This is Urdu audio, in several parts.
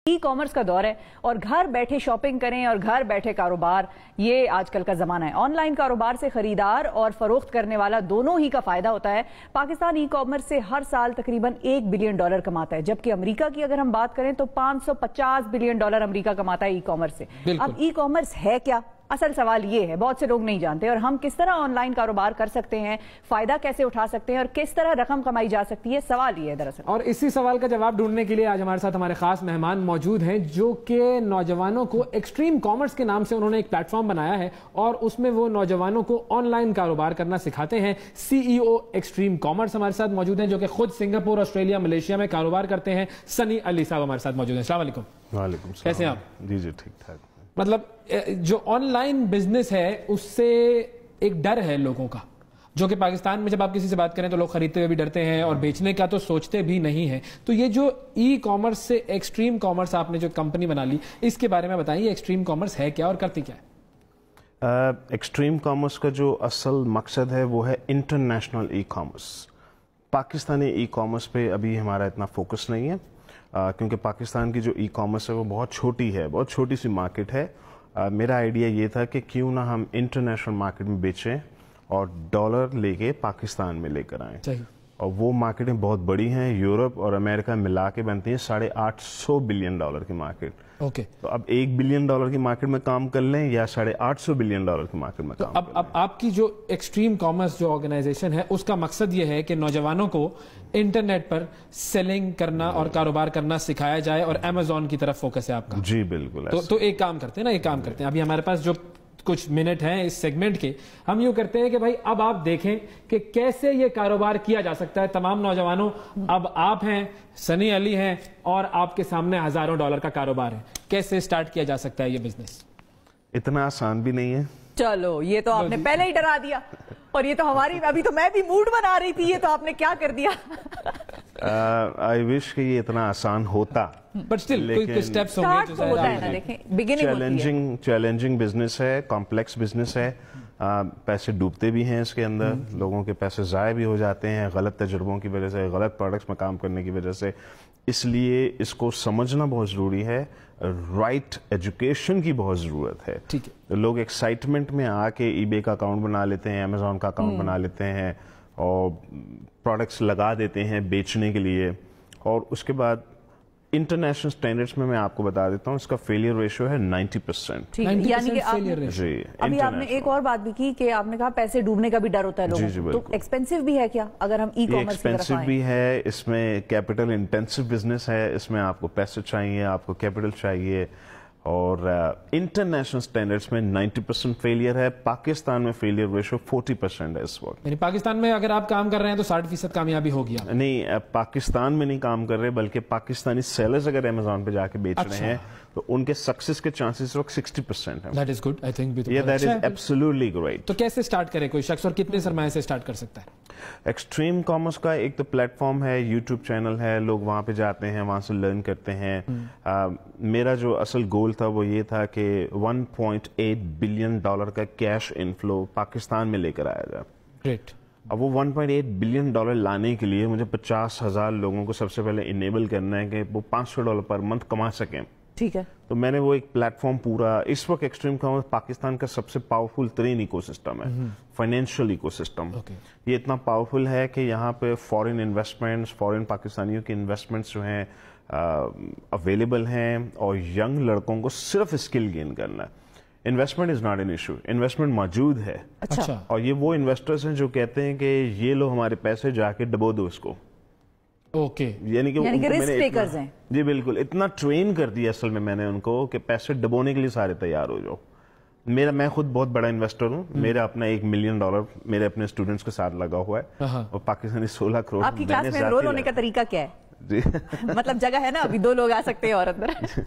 ای کامرس کا دور ہے اور گھر بیٹھے شاپنگ کریں اور گھر بیٹھے کاروبار، یہ آج کل کا زمانہ ہے۔ آن لائن کاروبار سے خریدار اور فروخت کرنے والا دونوں ہی کا فائدہ ہوتا ہے۔ پاکستان ای کامرس سے ہر سال تقریباً $1 بلین کماتا ہے، جبکہ امریکہ کی اگر ہم بات کریں تو $550 بلین امریکہ کماتا ہے ای کامرس سے۔ اب ای کامرس ہے کیا؟ اصل سوال یہ ہے، بہت سے لوگ نہیں جانتے، اور ہم کس طرح آن لائن کاروبار کر سکتے ہیں، فائدہ کیسے اٹھا سکتے ہیں اور کس طرح رقم کمائی جا سکتی ہے، سوال یہ ہے دراصل۔ اور اسی سوال کا جواب ڈھونڈنے کے لیے آج ہمارے ساتھ ہمارے خاص مہمان موجود ہیں، جو کہ نوجوانوں کو ایکسٹریم کامرس کے نام سے انہوں نے ایک پلیٹ فارم بنایا ہے اور اس میں وہ نوجوانوں کو آن لائن کاروبار کرنا سکھاتے ہیں۔ سی ای او ایکسٹریم کامرس ہمارے ساتھ موجود ہیں، جو کہ خود سنگاپور، آسٹریلیا، ملیشیا میں کاروبار کرتے ہیں۔ سنی علی صاحب ہمارے ساتھ موجود ہیں۔ السلام علیکم۔ وعلیکم السلام۔ کیسے ہیں آپ؟ جی ٹھیک ٹھاک۔ مطلب جو آن لائن بزنس ہے اس سے ایک ڈر ہے لوگوں کا، جو کہ پاکستان میں جب آپ کسی سے بات کریں تو لوگ خریدتے ہوئے بھی ڈرتے ہیں اور بیچنے کا تو سوچتے بھی نہیں ہیں۔ تو یہ جو ای کامرس سے ایکسٹریم کامرس آپ نے جو کمپنی بنا لی، اس کے بارے میں بتائیے، ایکسٹریم کامرس ہے کیا اور کرتی کیا ہے؟ ایکسٹریم کامرس کا جو اصل مقصد ہے وہ ہے international e commerce. Pakistani e commerce پہ ابھی ہمارا اتنا فوکس نہیں ہے، کیونکہ پاکستان کی جو ای کامرس ہے وہ بہت چھوٹی ہے، بہت چھوٹی سی مارکیٹ ہے۔ میرا آئیڈیا یہ تھا کہ کیوں نہ ہم انٹرنیشنل مارکیٹ میں بیچیں اور ڈالر لے کے پاکستان میں لے کر آئیں۔ اور وہ مارکیٹیں بہت بڑی ہیں، یورپ اور امریکہ ملا کے بنتی ہیں $850 بلین کی مارکیٹ۔ اوکے، تو اب $1 بلین کی مارکیٹ میں کام کر لیں یا $850 بلین کی مارکیٹ میں کام کر لیں۔ اب آپ کی جو ایکسٹریم کامرس جو آرگنائزیشن ہے اس کا مقصد یہ ہے کہ نوجوانوں کو انٹرنیٹ پر سیلنگ کرنا اور کاروبار کرنا سکھایا جائے، اور امیزون کی طرف فوکس ہے آپ کا؟ جی بالکل۔ تو ایک کام کرتے ہیں ابھی ہمارے پاس جو کچھ منٹ ہیں اس سیگمنٹ کے، ہم یوں کرتے ہیں کہ بھائی اب آپ دیکھیں کہ کیسے یہ کاروبار کیا جا سکتا ہے۔ تمام نوجوانوں، اب آپ ہیں، سنی علی ہیں، اور آپ کے سامنے ہزاروں ڈالر کا کاروبار ہے، کیسے سٹارٹ کیا جا سکتا ہے یہ بزنس؟ اتنا آسان بھی نہیں ہے۔ چلو، یہ تو آپ نے پہلے ہی ڈرا دیا، اور یہ تو ہماری، ابھی تو میں بھی موڈ بنا رہی تھی، یہ تو آپ نے کیا کر دیا۔ آئی وش کہ یہ اتنا آسان ہوتا، بٹ اسٹل کوئی سٹیپس ہوں گے۔ چیلنجنگ بزنس ہے، کمپلیکس بزنس ہے، پیسے ڈوبتے بھی ہیں اس کے اندر، لوگوں کے پیسے ضائع بھی ہو جاتے ہیں غلط تجربوں کی وجہ سے، غلط پروڈکٹس میں کام کرنے کی وجہ سے۔ اس لیے اس کو سمجھنا بہت ضروری ہے، رائٹ ایجوکیشن کی بہت ضرورت ہے۔ ٹھیک ہے، لوگ ایکسائٹمنٹ میں آ کے ای بے کا اکاؤنٹ بنا لیتے ہیں، امیزون کا اکاؤنٹ بنا لیتے ہیں اور پروڈکٹس لگا دیتے ہیں بیچنے کے لیے، اور اس کے بعد انٹرنیشنل سٹینڈرڈز میں آپ کو بتا دیتا ہوں اس کا فیلئر ریشو ہے 90%۔ یعنی کہ ابھی آپ نے ایک اور بات بھی کی کہ آپ نے کہا پیسے ڈوبنے کا بھی ڈر ہوتا ہے لوگوں کو، تو ایکسپینسو بھی ہے کیا اگر ہم ای کامرس کی طرف آئیں؟ ایکسپینسو بھی ہے، اس میں کیپٹل انٹینسو بزنس ہے، اس میں آپ کو پیسے چاہیے، آپ کو کیپٹل چاہیے، اور انٹرنیشنل سٹینڈرڈز میں 90% فیلئر ہے۔ پاکستان میں فیلئر ریشو 40% ہے اس وقت۔ یعنی پاکستان میں اگر آپ کام کر رہے ہیں تو 60% کامیابی ہو گیا؟ نہیں، پاکستان میں نہیں کام کر رہے، بلکہ پاکستانی سیلرز اگر امیزون پہ جا کے بیچ رہے ہیں تو ان کے سکسیس کے چانسز اس وقت 60% ہیں۔ That is good, I think. Yeah, that is absolutely great. تو کیسے سٹارٹ کرے کوئی شخص اور کتنے سرمایہ سے سٹارٹ کر سکتا ہے؟ ایکسٹریم کامرس کا ایک تو پلیٹ فارم ہے، یوٹیوب چینل ہے، لوگ وہاں پہ جاتے ہیں، وہاں سے لرن کرتے ہیں۔ میرا جو اصل گول تھا وہ یہ تھا کہ $1.8 بلین کا کیش انفلو پاکستان میں لے کر آیا جائے۔ گریٹ۔ اب وہ $1.8 بلین لانے کے لیے مجھے 50,000 لوگوں کو سب سے پہلے انیبل کرنا ہے کہ وہ $500 پر منتھ کما سکیں۔ ٹھیک ہے، تو میں نے وہ ایک پلیٹ فارم پورا، اس وقت ایکسٹریم کامرس پاکستان کا سب سے پاورفل ترین ایکو سسٹم ہے، فائنینشیل ایکو سسٹم۔ یہ اتنا پاورفل ہے کہ یہاں پہ فورن انویسٹمنٹس، فورن پاکستانیوں کی انویسٹمنٹس جو ہیں اویلیبل ہیں، اور ینگ لڑکوں کو صرف اسکل گین کرنا ہے۔ Investment is not an issue, investment موجود ہے۔ اچھا، اور یہ وہ انویسٹرز ہیں جو کہتے ہیں کہ یہ لو ہمارے پیسے، جا کے ڈبو دو اس کو۔ اوکے، یعنی کہ رسک ٹیکرز ہیں۔ جی بالکل، اتنا ٹرین کر دیا اصل میں نے ان کو کہ پیسے ڈبونے کے لیے سارے تیار ہو جاؤ۔ میں خود بہت بڑا انویسٹر ہوں، میرا اپنا $1 ملین میرے اپنے اسٹوڈنٹس کے ساتھ لگا ہوا ہے، اور پاکستانی 16 کروڑ۔ آپ کی کلاس میں انرول ہونے کا طریقہ کیا ہے؟ جی مطلب جگہ ہے نا، ابھی 2 لوگ آ سکتے ہیں اور اندر؟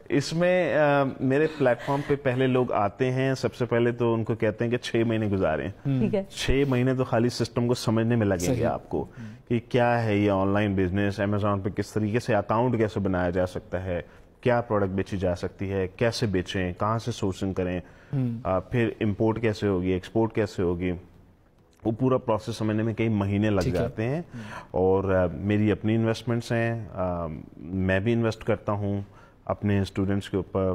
اس میں میرے پلیٹ فارم پہ پہلے لوگ آتے ہیں، سب سے پہلے تو ان کو کہتے ہیں کہ 6 مہینے گزاریں۔ 6 مہینے تو خالی سسٹم کو سمجھنے میں لگیں گے آپ کو کہ کیا ہے یہ آن لائن بزنس، امیزون پہ کس طریقے سے اکاؤنٹ کیسے بنایا جا سکتا ہے، کیا پروڈکٹ بیچی جا سکتی ہے، کیسے بیچیں، کہاں سے سورسنگ کریں، پھر امپورٹ کیسے ہوگی، ایکسپورٹ کیسے ہوگی، وہ پورا پروسیس سمجھنے میں کئی مہینے لگ جاتے ہیں۔ اور میری اپنی انویسٹمنٹس ہیں، میں بھی انویسٹ کرتا ہوں، اپنے اسٹوڈنٹس کے اوپر.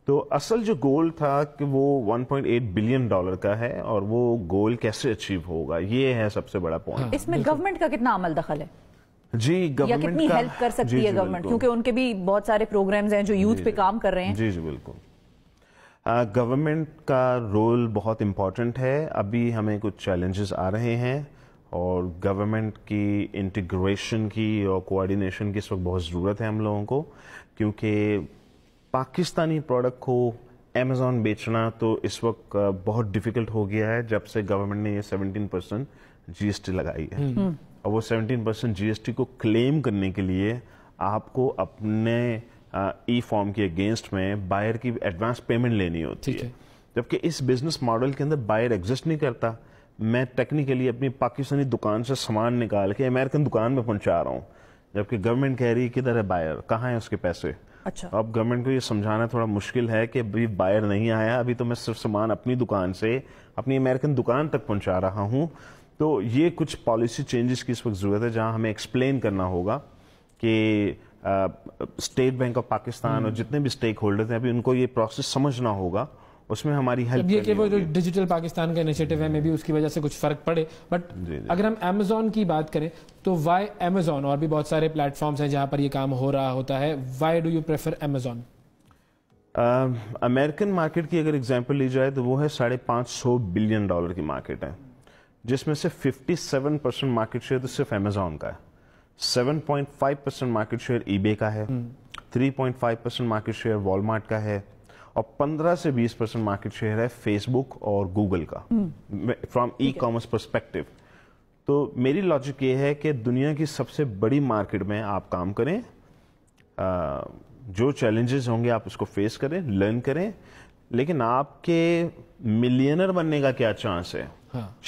تو اصل جو گول تھا کہ وہ $1.8 بلین کا ہے, اور وہ گول کیسے اچیو ہوگا, یہ ہے سب سے بڑا پوائنٹ. اس میں گورنمنٹ کا کتنا عمل دخل ہے جی؟ یا کتنی ہیلپ کر سکتی ہے گورنمنٹ, کیونکہ ان کے بھی بہت سارے پروگرامز ہیں جو یوتھ پہ کام کر رہے ہیں. جی بالکل. گورنمنٹ کا رول بہت امپورٹنٹ ہے. ابھی ہمیں کچھ چیلنجز آ رہے ہیں, اور گورنمنٹ کی انٹیگریشن کی اور کوآرڈینیشن کی اس وقت بہت ضرورت ہے ہم لوگوں کو, کیونکہ پاکستانی پروڈکٹ کو امیزون بیچنا تو اس وقت بہت ڈیفیکلٹ ہو گیا ہے جب سے گورنمنٹ نے یہ 17% GST لگائی ہے. اور وہ 17% GST کو کلیم کرنے کے لیے آپ کو اپنے ای فارم کے اگینسٹ میں بائر کی ایڈوانس پیمنٹ لینی ہوتی ہے, جبکہ اس بزنس ماڈل کے اندر بائر ایگزسٹ نہیں کرتا. میں ٹیکنیکلی اپنی پاکستانی دکان سے سامان نکال کے امریکن دکان میں پہنچا رہا ہوں, جبکہ گورنمنٹ کہہ رہی ہے کدھر ہے بائر, کہاں ہے اس کے پیسے. اچھا, اب گورنمنٹ کو یہ سمجھانا تھوڑا مشکل ہے کہ ابھی بائر نہیں آیا, ابھی تو میں صرف سامان اپنی دکان سے اپنی امریکن دکان تک پہنچا رہا ہوں. تو یہ کچھ پالیسی چینجز کی اس وقت ضرورت ہے, جہاں ہمیں ایکسپلین کرنا ہوگا کہ اسٹیٹ بینک آف پاکستان اور جتنے بھی اسٹیک ہولڈرز ہیں ابھی ان کو یہ پروسیس سمجھنا ہوگا, اس میں ہماری ہیلپ. یہ کہ وہ جو ڈیجیٹل پاکستان کا انیشیٹو ہے, میں بھی اس کی وجہ سے کچھ فرق پڑے. بٹ اگر ہم امیزون کی بات کریں تو وائی امیزون, اور بھی بہت سارے پلیٹ فارمز ہیں جہاں پر یہ کام ہو رہا ہوتا ہے, why do you prefer Amazon? American market کی اگر ایگزامپل لی جائے تو وہ ہے $550 بلین کی مارکیٹ ہے, جس میں سے 57% مارکیٹ شیئر تو صرف امیزون کا ہے, 7.5% مارکیٹ شیئر ای بے کا ہے, 3.5% مارکیٹ شیئر والمارٹ کا ہے, اور 15 سے 20% مارکیٹ شیئر ہے فیس بک اور گوگل کا فرام ای کامرس پرسپیکٹو. تو میری لاجک یہ ہے کہ دنیا کی سب سے بڑی مارکیٹ میں آپ کام کریں, جو چیلنجز ہوں گے آپ اس کو فیس کریں, لرن کریں, لیکن آپ کے ملینر بننے کا کیا چانس ہے؟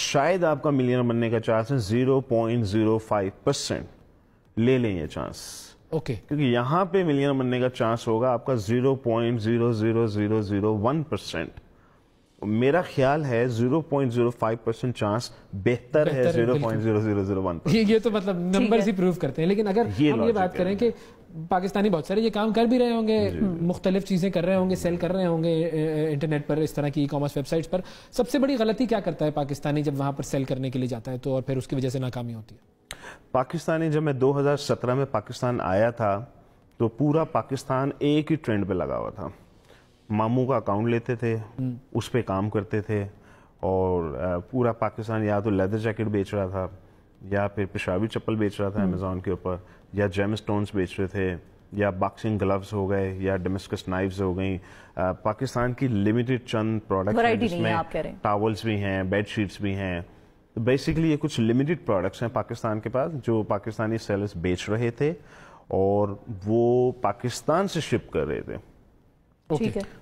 شاید آپ کا ملینر بننے کا چانس ہے 0.05%. لے لیں یہ چانس, کیونکہ یہاں پہ ملینر بننے کا چانس ہوگا آپ کا 0.00001%. میرا خیال ہے 0.05% چانس بہتر ہے 0.0001%. یہ تو مطلب نمبرز ہی پروف کرتے ہیں. لیکن اگر ہم یہ بات کریں کہ پاکستانی بہت سارے یہ کام کر بھی رہے ہوں گے, مختلف چیزیں کر رہے ہوں گے, سیل کر رہے ہوں گے انٹرنیٹ پر, اس طرح کی ای کامرس ویب سائٹس پر, سب سے بڑی غلطی کیا کرتا ہے پاکستانی جب وہاں پر سیل کرنے کے لیے جاتا ہے تو, اور پھر اس کی وجہ سے ناکامی ہوتی ہے؟ پاکستانی, جب میں 2017 میں پاکستان آیا تھا تو پورا پاکستان ایک ہی ٹرینڈ پہ لگا ہوا تھا. ماموں کا اکاؤنٹ لیتے تھے, اس پہ کام کرتے تھے, اور پورا پاکستان یا تو لیدر جیکٹ بیچ رہا تھا, یا پھر پشاوری چپل بیچ رہا تھا امیزون کے اوپر, یا جیم سٹونز بیچ رہے تھے, یا باکسنگ گلوز ہو گئے, یا ڈیمسکس نائفز ہو گئیں. پاکستان کی لمیٹڈ چند پروڈکٹس ہیں جس میں ٹاولز بھی ہیں, بیڈ شیٹس بھی ہیں. تو بیسیکلی یہ کچھ لمیٹڈ پروڈکٹس ہیں پاکستان کے پاس جو پاکستانی سیلرز بیچ رہے تھے, اور وہ پاکستان سے شپ کر رہے تھے.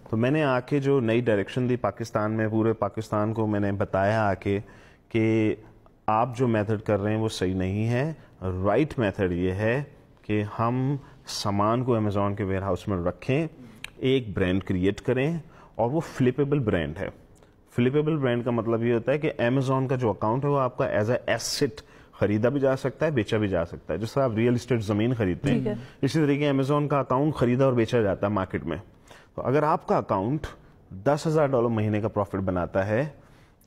تو میں نے آ کے جو نئی ڈائریکشن دی پاکستان میں, پورے پاکستان کو میں نے بتایا آ کے کہ آپ جو میتھڈ کر رہے ہیں وہ صحیح نہیں ہے. رائٹ میتھڈ یہ ہے کہ ہم سامان کو امیزون کے ویئر ہاؤس میں رکھیں, ایک برانڈ کریٹ کریں, اور وہ فلپیبل برانڈ ہے. فلپیبل برانڈ کا مطلب یہ ہوتا ہے کہ امیزون کا جو اکاؤنٹ ہے وہ آپ کا ایز اے ایسٹ خریدا بھی جا سکتا ہے, بیچا بھی جا سکتا ہے. جس طرح آپ ریئل اسٹیٹ زمین خریدتے ہیں, اسی طریقے امیزون کا اکاؤنٹ خریدا اور بیچا جاتا ہے مارکیٹ میں. تو اگر آپ کا اکاؤنٹ $10,000 مہینے کا پروفٹ بناتا ہے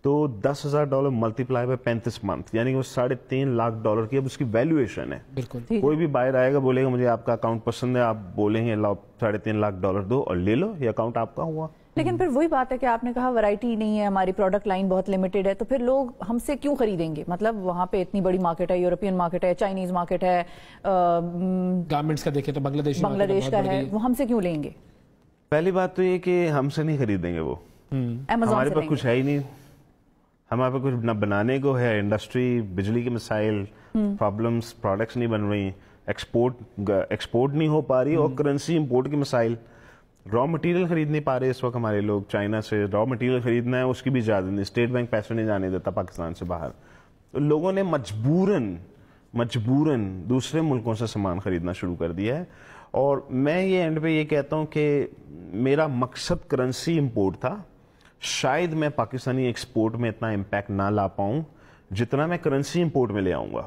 تو $10,000 ملٹیپلائی بائی 35 منتھ, یعنی وہ $3.5 لاکھ کی اب اس کی ویلیویشن ہے. بالکل کوئی بھی بائر آئے گا بولے گا مجھے آپ کا اکاؤنٹ پسند ہے, آپ بولیں گے $3.5 لاکھ دو اور لے لو, یہ اکاؤنٹ آپ کا ہوا. لیکن پھر وہی بات ہے کہ آپ نے کہا ورائٹی نہیں ہے, ہماری پروڈکٹ لائن بہت لمیٹڈ ہے, تو پھر لوگ ہم سے کیوں خریدیں گے؟ مطلب وہاں پہ اتنی بڑی مارکیٹ ہے, یورپین مارکیٹ ہے, چائنیز مارکیٹ ہے, گارمنٹس کا دیکھیں تو بنگلہ دیش کا ہے, وہ ہم سے کیوں لیں گے؟ پہلی بات تو یہ کہ ہم سے نہیں خریدیں گے, وہ ہمارے پاس کچھ ہے ہی نہیں, ہمارے پاس کچھ نہ بنانے کو ہے. انڈسٹری, بجلی کے مسائل, پرابلمس, پروڈکٹس نہیں بن رہی, ایکسپورٹ نہیں ہو پا رہی, اور کرنسی امپورٹ کے مسائل. را مٹیریل خرید نہیں پا رہے اس وقت ہمارے لوگ, چائنا سے را مٹیریل خریدنا ہے اس کی بھی اجازت نہیں, اسٹیٹ بینک پیسے نہیں جانے دیتا پاکستان سے باہر. تو لوگوں نے مجبوراً دوسرے ملکوں سے سامان خریدنا شروع کر دیا ہے. اور میں یہ اینڈ پہ یہ کہتا ہوں کہ میرا مقصد کرنسی امپورٹ تھا, شاید میں پاکستانی ایکسپورٹ میں اتنا امپیکٹ نہ لا پاؤں جتنا میں کرنسی امپورٹ میں لے آؤں گا.